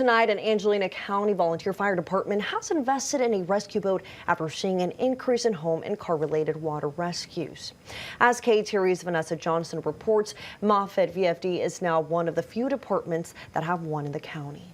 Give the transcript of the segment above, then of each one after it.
Tonight, an Angelina County Volunteer Fire Department has invested in a rescue boat after seeing an increase in home and car-related water rescues. As KTRE's Vanessa Johnson reports, Moffett VFD is now one of the few departments that have one in the county.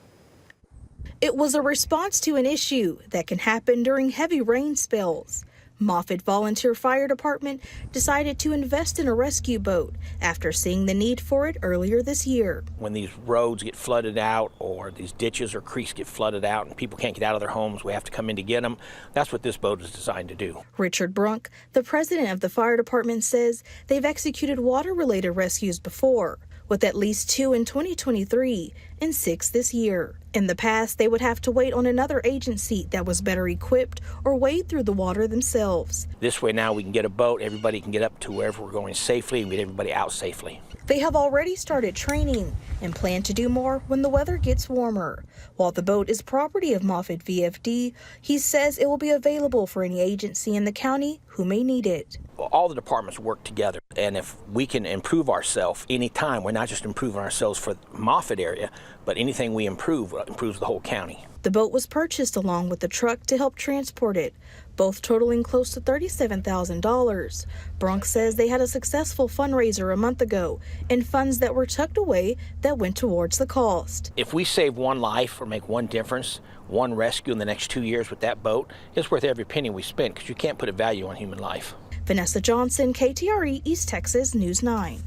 It was a response to an issue that can happen during heavy rain spells. Moffett Volunteer Fire Department decided to invest in a rescue boat after seeing the need for it earlier this year. When these roads get flooded out or these ditches or creeks get flooded out and people can't get out of their homes, we have to come in to get them. That's what this boat is designed to do. Richard Brunk, the president of the fire department, says they've executed water-related rescues before, with at least 2 in 2023 and 6 this year. In the past, they would have to wait on another agency that was better equipped or wade through the water themselves. This way now we can get a boat, everybody can get up to wherever we're going safely and get everybody out safely. They have already started training and plan to do more when the weather gets warmer. While the boat is property of Moffett VFD, he says it will be available for any agency in the county who may need it. All the departments work together, and if we can improve ourselves anytime, we're not just improving ourselves for the Moffett area, but anything we improve improves the whole county. The boat was purchased along with the truck to help transport it, both totaling close to $37,000. Brunk says they had a successful fundraiser a month ago and funds that were tucked away that went towards the cost. If we save one life or make one difference, one rescue in the next 2 years with that boat, it's worth every penny we spend because you can't put a value on human life. Vanessa Johnson, KTRE East Texas News 9.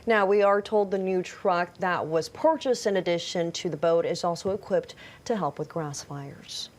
Now, we are told the new truck that was purchased in addition to the boat is also equipped to help with grass fires.